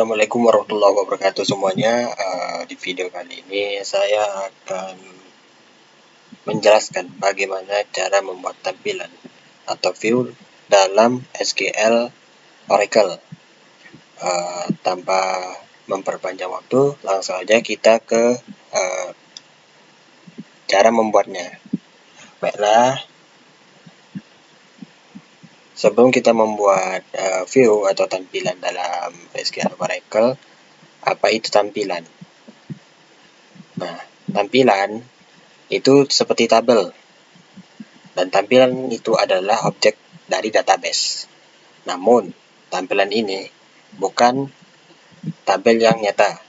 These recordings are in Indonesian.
Assalamualaikum warahmatullahi wabarakatuh semuanya. Di video kali ini saya akan menjelaskan bagaimana cara membuat tampilan atau view dalam SQL Oracle. Tanpa memperpanjang waktu, langsung aja kita ke cara membuatnya. Baiklah, sebelum kita membuat view atau tampilan dalam SQL Oracle, apa itu tampilan? Nah, tampilan itu seperti tabel, dan tampilan itu adalah objek dari database. Namun, tampilan ini bukan tabel yang nyata.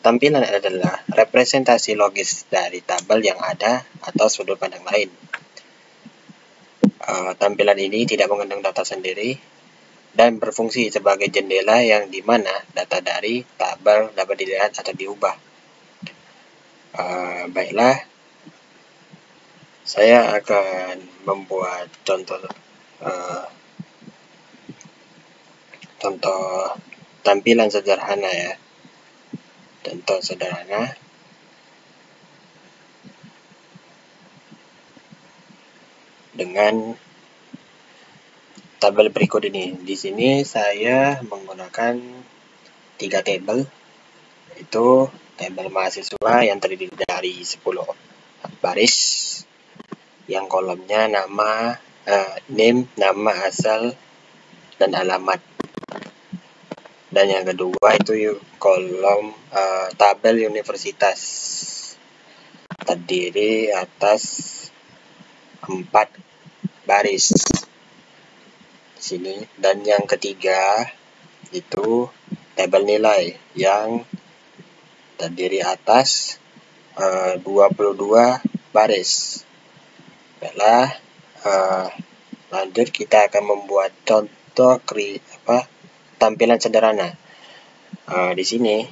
Tampilan adalah representasi logis dari tabel yang ada atau sudut pandang lain. Tampilan ini tidak mengandung data sendiri dan berfungsi sebagai jendela yang dimana data dari tabel dapat dilihat atau diubah. Baiklah, saya akan membuat contoh tampilan sederhana ya. Contoh sederhana dengan tabel berikut ini. Di sini saya menggunakan 3 tabel, yaitu tabel mahasiswa yang terdiri dari 10 baris, yang kolomnya nama, name, nama asal, dan alamat. Dan yang kedua itu kolom tabel universitas, terdiri atas 4 baris di sini. Dan yang ketiga itu tabel nilai yang terdiri atas 22 baris. Baiklah, lanjut kita akan membuat contoh tampilan sederhana. Di sini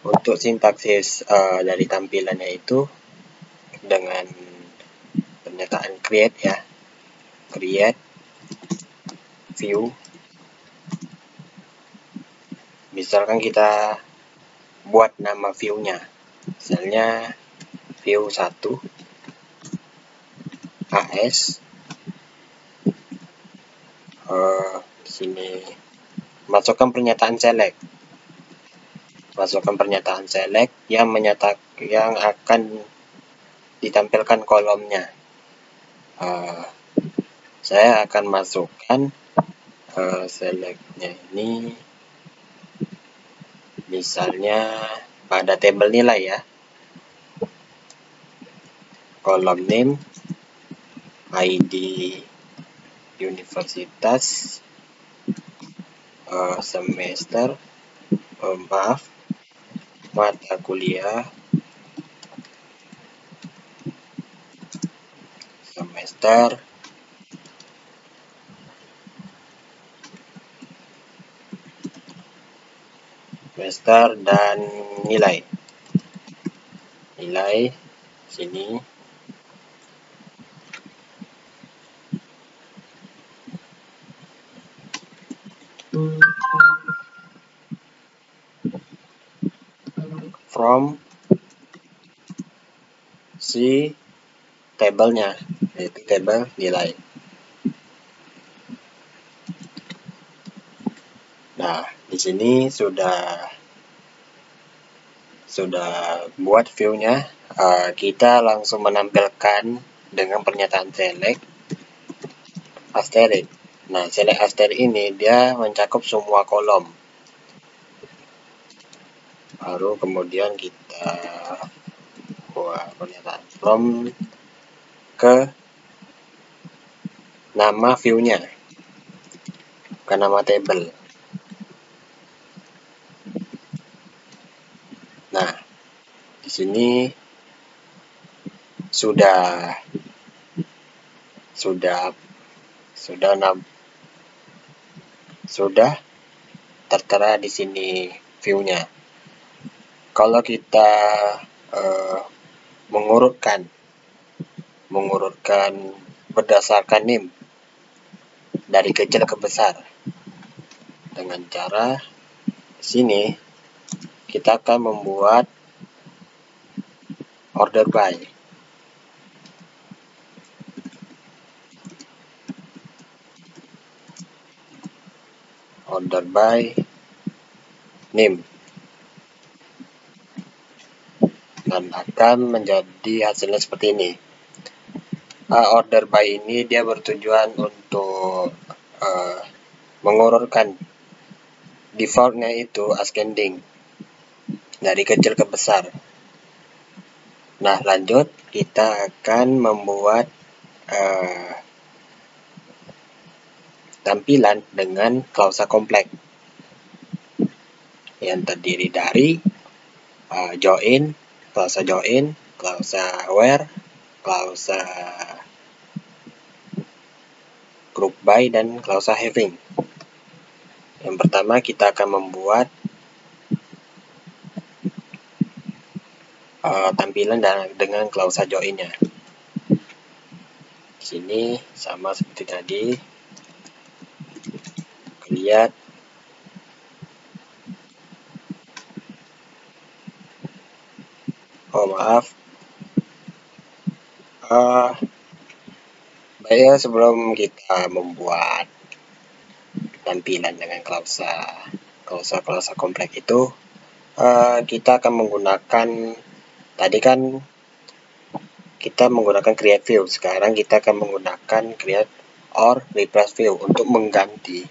untuk sintaksis dari tampilannya itu dengan pernyataan create ya, create view. Misalkan kita buat nama view-nya, misalnya view 1 AS. Sini masukkan pernyataan select. Masukkan pernyataan select yang akan ditampilkan kolomnya. Saya akan masukkan selectnya ini misalnya pada tabel nilai ya, kolom name, ID universitas, semester, mata kuliah, semester, dan nilai sini. From si tabelnya, yaitu tabel nilai. Nah, di sini sudah buat view-nya. Kita langsung menampilkan dengan pernyataan select asterisk. Nah, select asterisk ini dia mencakup semua kolom. Baru kemudian kita buat pernyataan from ke nama view-nya, ke nama table. Nah, di sini sudah tertera di sini view-nya. Kalau kita mengurutkan berdasarkan NIM dari kecil ke besar. Dengan cara sini kita akan membuat order by. Order by NIM. Dan akan menjadi hasilnya seperti ini. Order by ini dia bertujuan untuk mengurutkan defaultnya itu ascending dari kecil ke besar. Nah, lanjut kita akan membuat tampilan dengan klausa kompleks yang terdiri dari join, klausa where, klausa group by, dan klausa having. Yang pertama kita akan membuat tampilan dengan klausa join-nya. Di sini sama seperti tadi. Lihat baiknya sebelum kita membuat tampilan dengan klausa kompleks itu, kita akan menggunakan, tadi kan kita menggunakan create view, sekarang kita akan menggunakan create or replace view untuk mengganti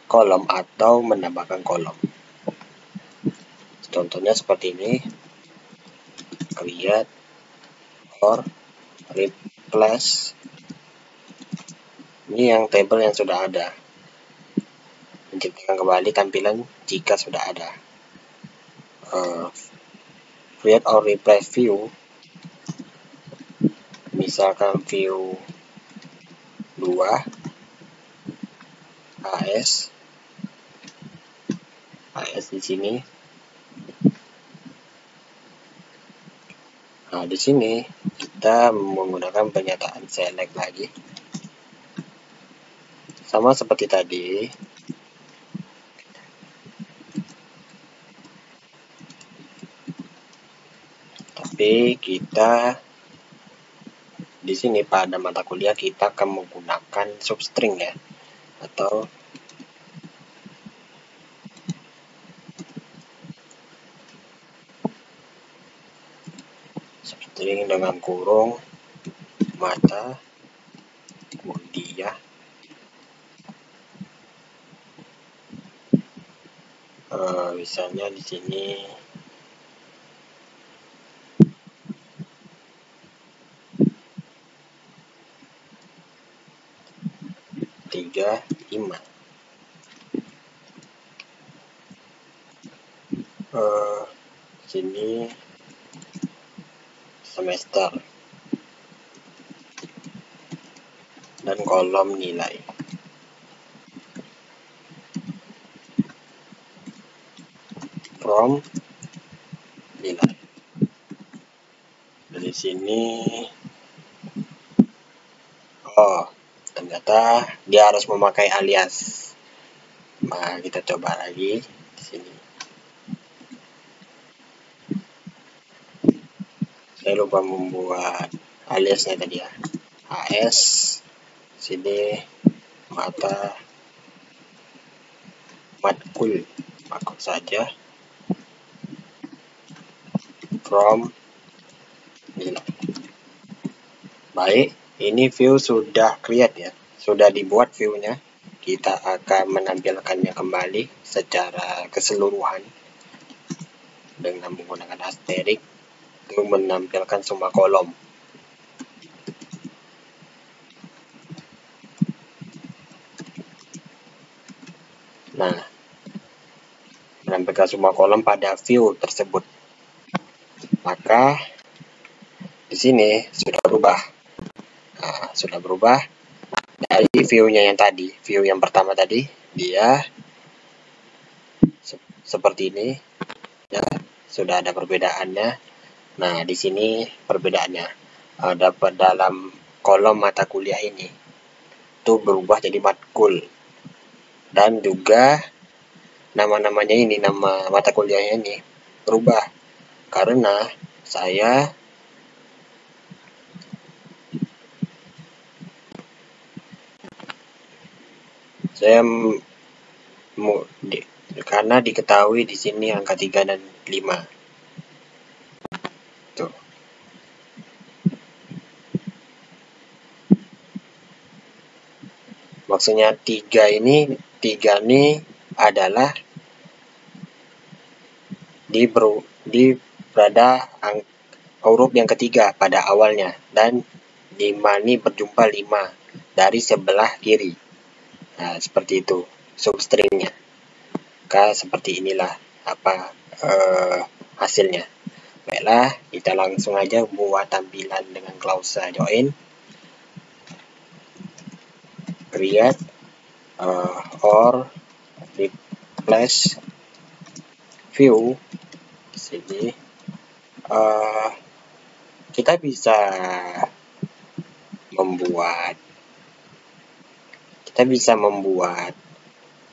kolom atau menambahkan kolom. Contohnya seperti ini, create or replace. Ini yang tabel yang sudah ada. Menciptakan kembali tampilan jika sudah ada. Create or replace view, misalkan view 2 AS di sini. Nah, di sini kita menggunakan pernyataan select lagi, sama seperti tadi. Tapi kita di sini pada mata kuliah kita akan menggunakan substring ya, atau substring dengan kurung mata kuliah misalnya di sini tiga 5. Sini semester dan kolom nilai. From nilai. Dari sini ternyata dia harus memakai alias. Nah, kita coba lagi di sini. Saya lupa membuat aliasnya tadi ya. AS sini matkul saja. From nilai. Baik, ini view sudah create ya, sudah dibuat view-nya. Kita akan menampilkannya kembali secara keseluruhan dengan menggunakan asterisk untuk menampilkan semua kolom. Nah, menampilkan semua kolom pada view tersebut. Maka di sini sudah berubah. Nah, sudah berubah dari view-nya yang tadi. View yang pertama tadi dia seperti ini. Ya, sudah ada perbedaannya. Nah, di sini perbedaannya. Dapat dalam kolom mata kuliah ini itu berubah jadi matkul, dan juga nama-namanya ini, nama mata kuliahnya ini berubah karena saya karena diketahui di sini angka 3 dan 5. Tuh. Maksudnya 3 ini adalah pada huruf yang ketiga pada awalnya, dan 5 ini berjumpa 5 dari sebelah kiri. Nah, seperti itu substringnya. Seperti inilah hasilnya. Baiklah, kita langsung aja buat tampilan dengan klausa join. Create or replace view. Sini kita bisa membuat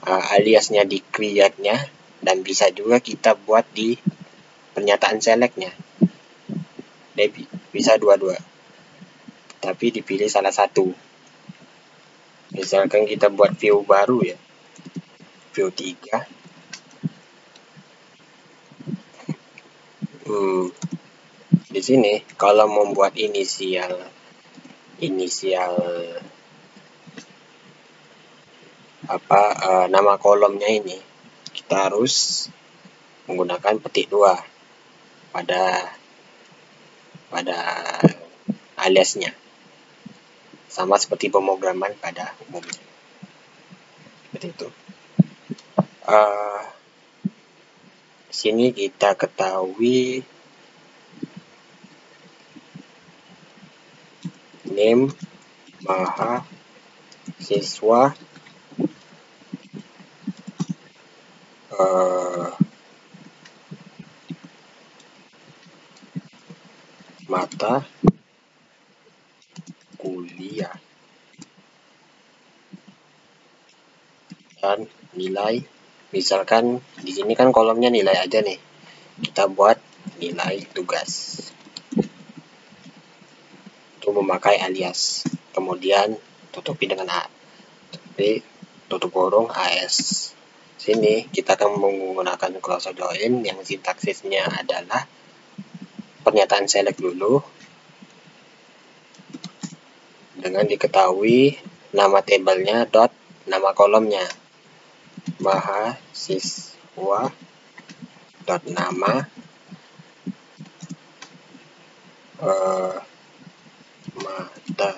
aliasnya di create-nya, dan bisa juga kita buat di pernyataan select-nya. Bisa dua-dua, tapi dipilih salah satu. Misalkan kita buat view baru ya, view 3. Di sini kalau membuat inisial nama kolomnya ini, kita harus menggunakan petik 2 pada aliasnya, sama seperti pemrograman pada umumnya. Seperti itu. Sini kita ketahui name mahasiswa mata kuliah dan nilai. Misalkan di sini kan kolomnya nilai aja nih, kita buat nilai tugas itu memakai alias, kemudian tutupi dengan tutup kurung AS. Sini kita akan menggunakan klausa join yang sintaksisnya adalah pernyataan select dulu dengan diketahui nama tabelnya dot nama kolomnya mahasiswa dot nama mata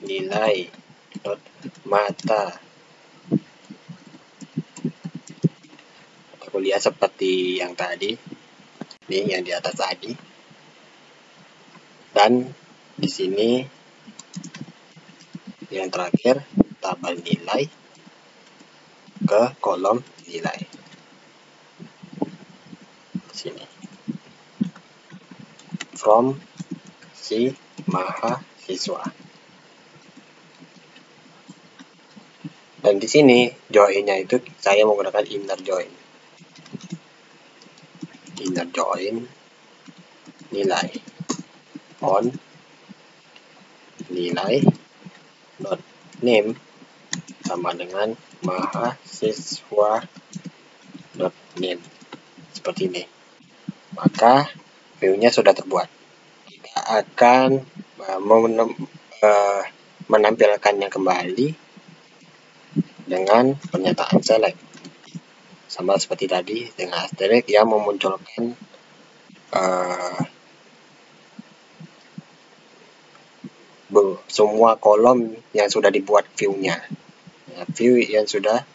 nilai dot mata kuliah, seperti yang tadi ini, yang di atas tadi. Dan di sini yang terakhir tabel nilai ke kolom nilai. Sini from si mahasiswa. Dan di sini join-nya itu saya menggunakan inner join nilai on nilai dot name sama dengan mahasiswa dot name, seperti ini. Maka view-nya sudah terbuat. Kita akan menampilkannya kembali dengan pernyataan select, sama seperti tadi dengan asterisk yang memunculkan semua kolom yang sudah dibuat view-nya. View yang sudah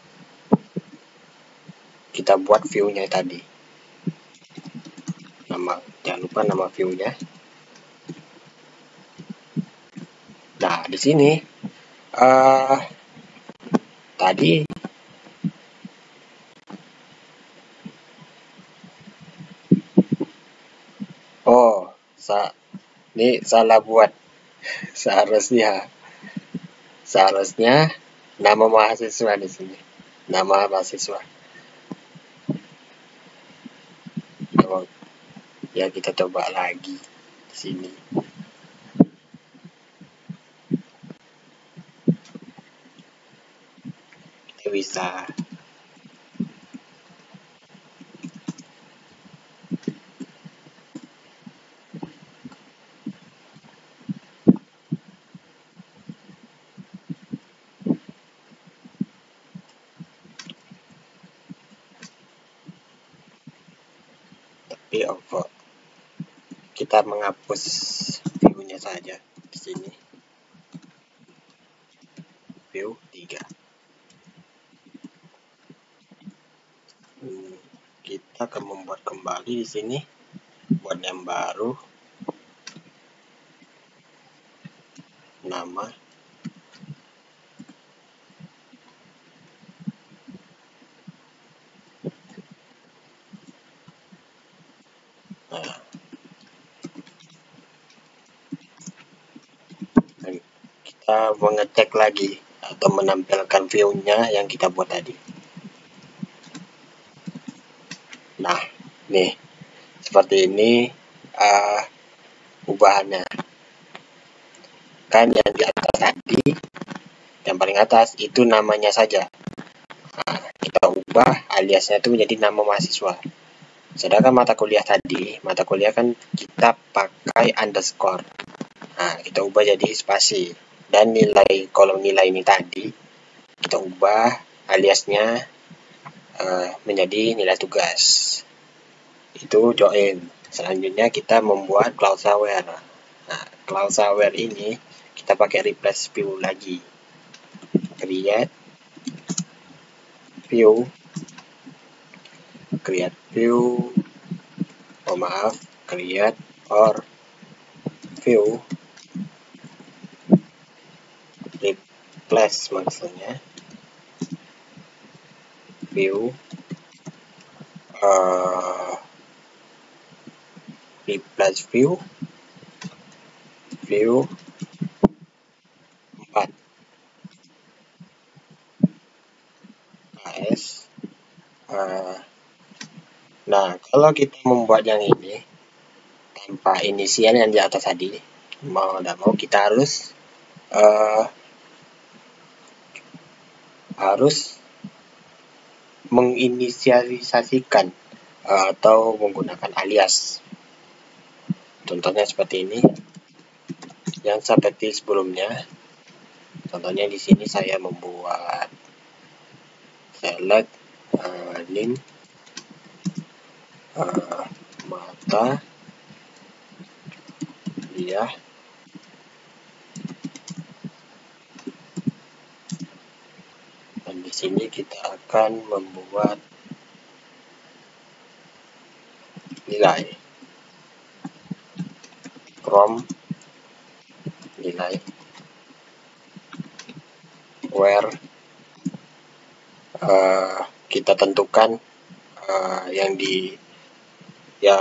kita buat view-nya tadi. Jangan lupa nama view-nya. Nah, di sini tadi Ini salah buat. Seharusnya nama mahasiswa di sini. Nama mahasiswa. Ya kita coba lagi di sini. Kita bisa kita menghapus view-nya saja di sini. View 3. Kita akan membuat kembali di sini, buat yang baru, nama, nah, dan kita mengecek lagi atau menampilkan view-nya yang kita buat tadi. Nah, nih seperti ini ubahannya. Kan yang di atas tadi, yang paling atas itu namanya saja. Nah, kita ubah aliasnya itu menjadi nama mahasiswa. Sedangkan mata kuliah tadi, mata kuliah kan kita pakai underscore. Nah, kita ubah jadi spasi. Dan nilai kolom nilai ini tadi, kita ubah aliasnya menjadi nilai tugas. Itu join. Selanjutnya kita membuat clause where. Nah, clause where ini kita pakai replace view lagi. Create view, create or view replace, maksudnya view replace view 4 AS. Nah, kalau kita membuat yang ini tanpa inisial yang di atas tadi, mau tidak mau kita harus menginisialisasikan atau menggunakan alias. Contohnya seperti ini, yang seperti sebelumnya. Contohnya di sini saya membuat select name mata kuliah dan di sini kita akan membuat nilai from nilai where kita tentukan yang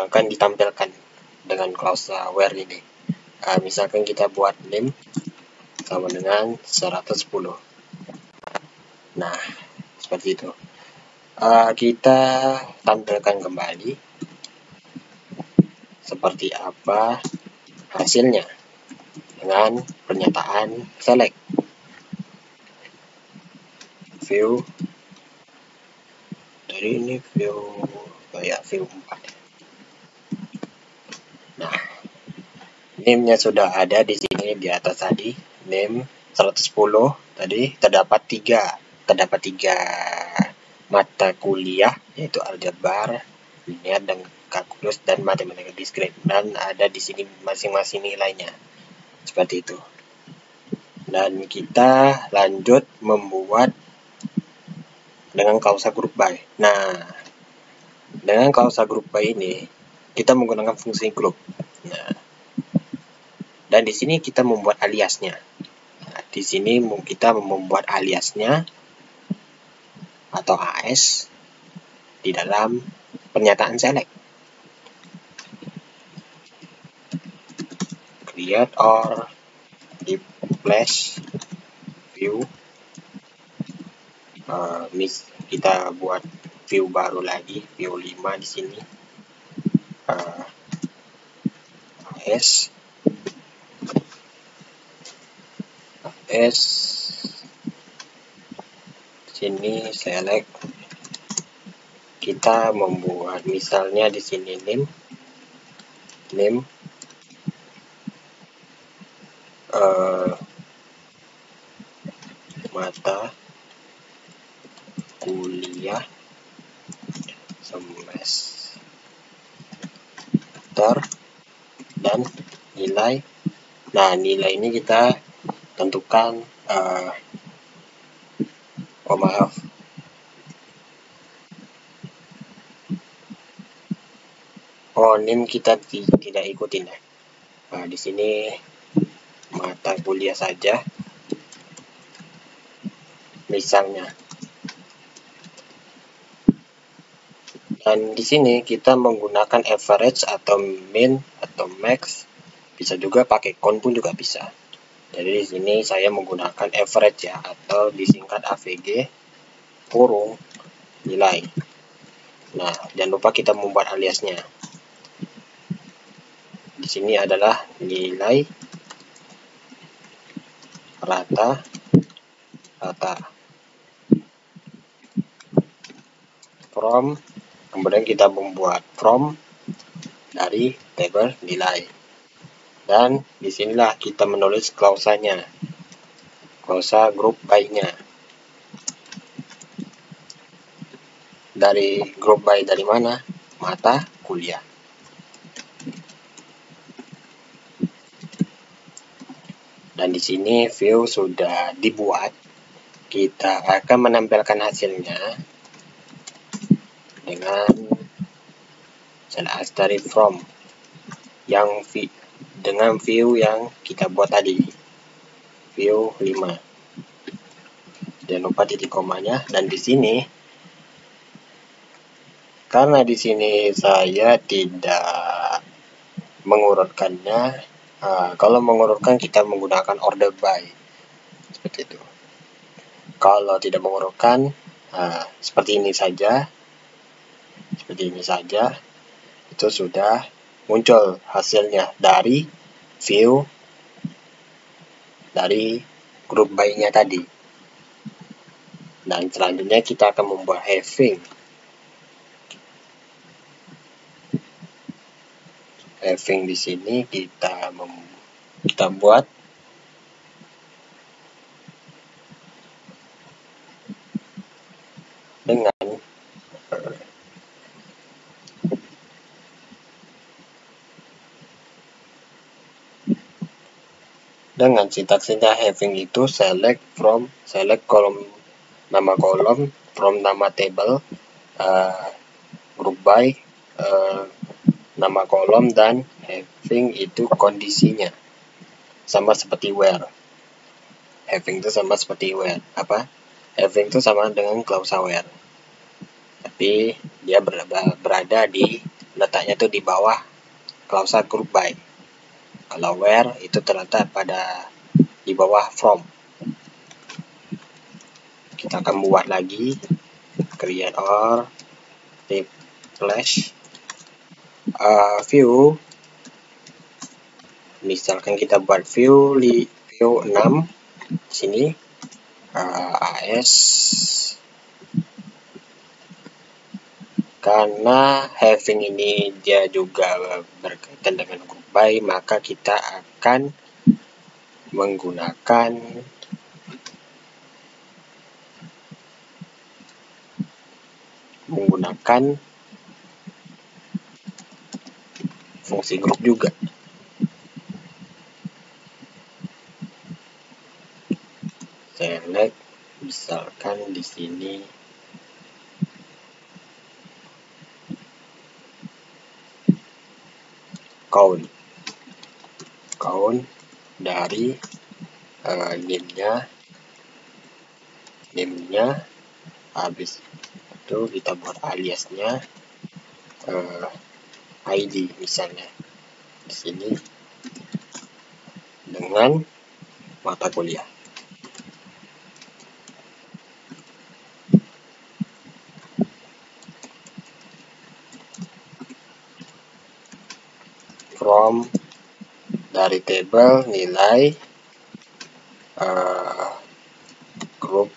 akan ditampilkan dengan clause where ini. Misalkan kita buat name sama dengan 110. Nah, seperti itu. Kita tampilkan kembali seperti apa hasilnya dengan pernyataan select view. Jadi ini view kayak view 4. Nah, name-nya sudah ada di sini di atas tadi. Name 110 tadi terdapat tiga mata kuliah, yaitu aljabar, linear, dan kalkulus, dan matematika diskrit, dan ada di sini masing-masing nilainya seperti itu. Dan kita lanjut membuat dengan klausa group by. Nah, dengan klausa group by ini kita menggunakan fungsi group. Nah, dan di sini kita membuat aliasnya. Nah, di sini kita membuat aliasnya atau AS di dalam pernyataan select. create or replace view. Kita buat view baru lagi, view 5 di sini. S sini select, kita membuat misalnya di sini name mata kuliah semester dan nilai. Nah, nilai ini kita tentukan name kita tidak ikutin ya. Nah, di sini mata kuliah saja misalnya. Dan di sini kita menggunakan average atau min atau max, bisa juga pakai count pun juga bisa. Jadi di sini saya menggunakan average ya, atau disingkat AVG kurung nilai. Nah, jangan lupa kita membuat aliasnya. Di sini adalah nilai rata from, kemudian kita membuat from dari tabel nilai, dan disinilah kita menulis klausanya, klausa group by-nya. Dari group by dari mana? Mata kuliah. Dan di sini view sudah dibuat. Kita akan menampilkan hasilnya dengan select dari from yang dengan view yang kita buat tadi, view 5. Jangan lupa titik komanya. Dan di sini, karena di sini saya tidak mengurutkannya, kalau mengurutkan kita menggunakan order by seperti itu. Kalau tidak mengurutkan, seperti ini saja, itu sudah muncul hasilnya dari view dari group by-nya tadi. Dan selanjutnya kita akan membuat having. Having di sini kita buat dengan sintaksnya having itu select kolom, nama kolom, from nama table, group by, nama kolom, dan having itu kondisinya sama seperti where. Having itu sama seperti where. Having itu sama dengan klausa where, tapi dia berada di letaknya itu di bawah klausa group by. Kalau where itu terletak di bawah from. Kita akan buat lagi create or replace view. Misalkan kita buat view 6 sini, AS, karena having ini dia juga berkaitan dengan group by, maka kita akan menggunakan fungsi group juga. Select, misalkan di sini count dari name-nya, habis itu kita buat aliasnya ID misalnya di sini dengan mata kuliah. From dari tabel nilai grup.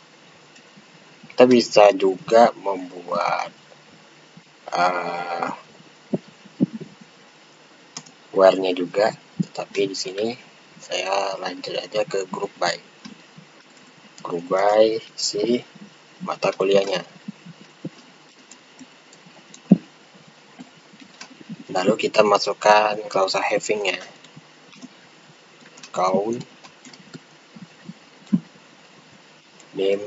Kita bisa juga membuat where-nya juga, tapi di sini saya lanjut aja ke grup by si mata kuliahnya. Lalu kita masukkan klausa having-nya, count name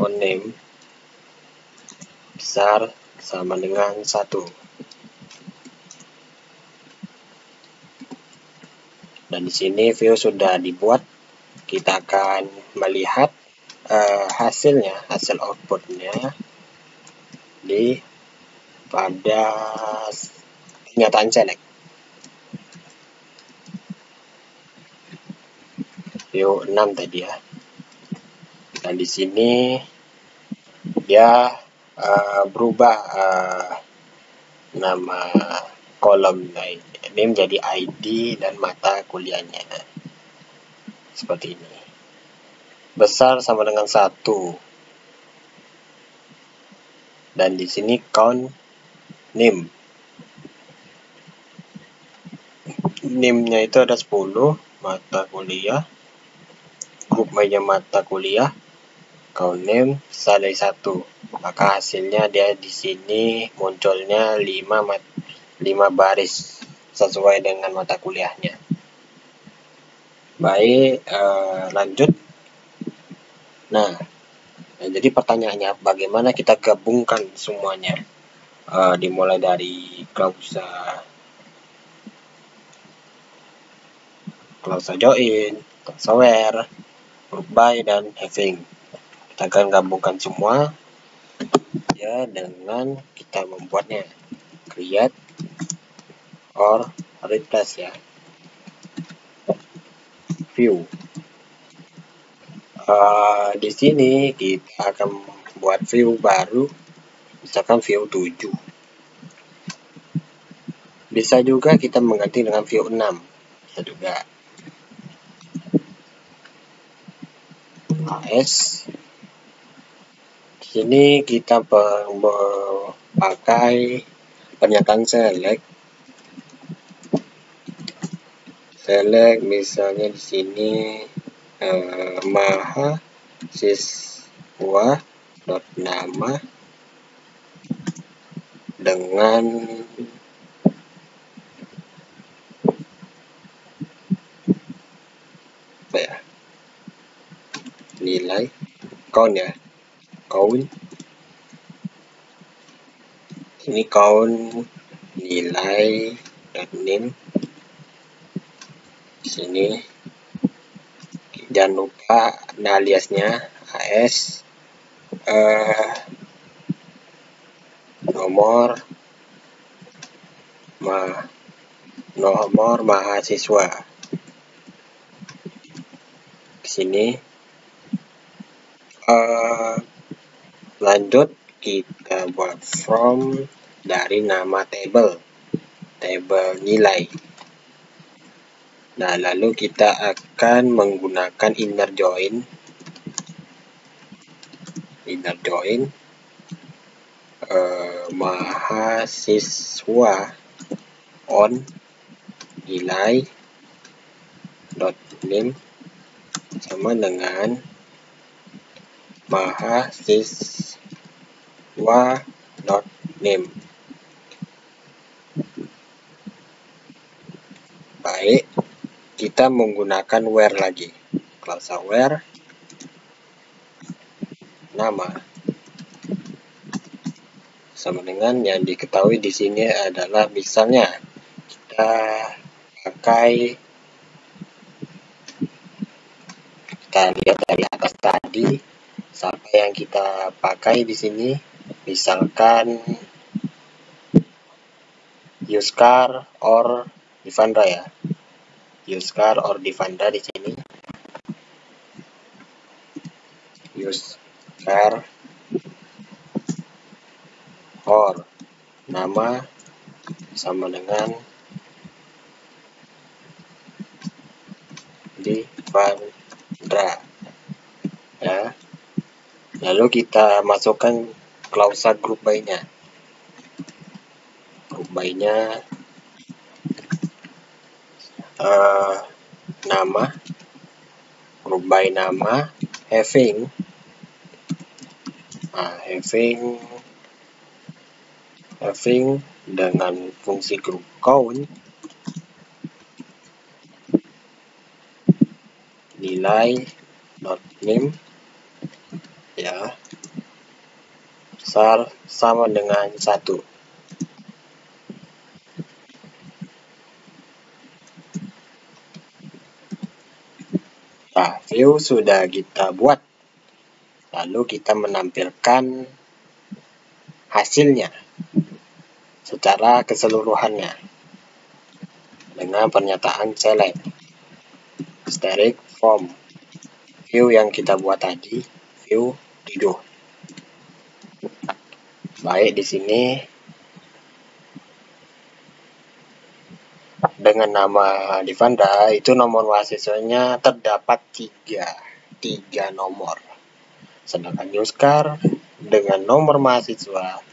on name besar sama dengan 1. Dan di sini view sudah dibuat. Kita akan melihat hasilnya, hasil outputnya pada pernyataan select. View 6 tadi ya. Dan di sini dia berubah nama kolom ini menjadi ID dan mata kuliahnya. Seperti ini. Besar sama dengan 1. Dan di sini count name. Name-nya itu ada 10 mata kuliah. Grup by-nya mata kuliah. Count name besar dari 1. Maka hasilnya dia di sini munculnya 5 baris sesuai dengan mata kuliahnya. Baik, lanjut. Nah, jadi pertanyaannya bagaimana kita gabungkan semuanya? Dimulai dari klausa join, klausa where, group by, dan having. Kita akan gabungkan semua ya dengan kita membuatnya create or replace ya. View. Di sini kita akan buat view baru, misalkan view 7. Bisa juga kita mengganti dengan view 6. Bisa juga. AS. Di sini kita pakai pernyataan select. Select misalnya di sini mahasiswa dot nama dengan apa ya, nilai count ya, count ini count nilai dot name. Di sini jangan lupa aliasnya AS nomor mahasiswa. Di sini lanjut kita buat from dari nama table nilai. Nah, lalu kita akan menggunakan inner join mahasiswa on nilai dot name sama dengan mahasiswa dot name. Baik, kita menggunakan where lagi, klausa where nama sama dengan yang diketahui di sini adalah misalnya kita lihat dari atas tadi sampai yang kita pakai di sini, misalkan use car or Devandra ya. Use car or Devandra di sini. Use car or nama sama dengan Devandra ya. Lalu kita masukkan klausa grup by-nya. Grup by-nya nama, grup by nama having dengan fungsi grup count nilai not name ya sama dengan 1. Nah, view sudah kita buat. Lalu kita menampilkan hasilnya secara keseluruhannya dengan pernyataan select asterisk from view yang kita buat tadi, view Dido. Baik, di sini dengan nama Devandra itu nomor mahasiswanya terdapat 3 nomor. Sedangkan Yuskar dengan nomor mahasiswa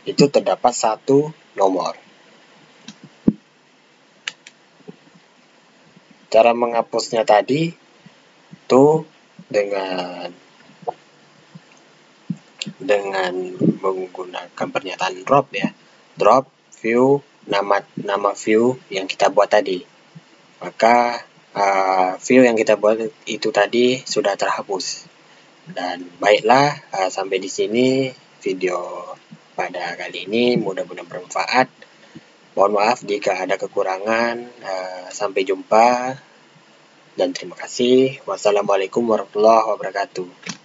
itu terdapat 1 nomor. Cara menghapusnya tadi itu dengan menggunakan pernyataan drop ya. Drop view nama view yang kita buat tadi. Maka view yang kita buat itu tadi sudah terhapus. Dan baiklah, sampai di sini video pada kali ini, mudah-mudahan bermanfaat. Mohon maaf jika ada kekurangan. Sampai jumpa dan terima kasih. Wassalamualaikum warahmatullahi wabarakatuh.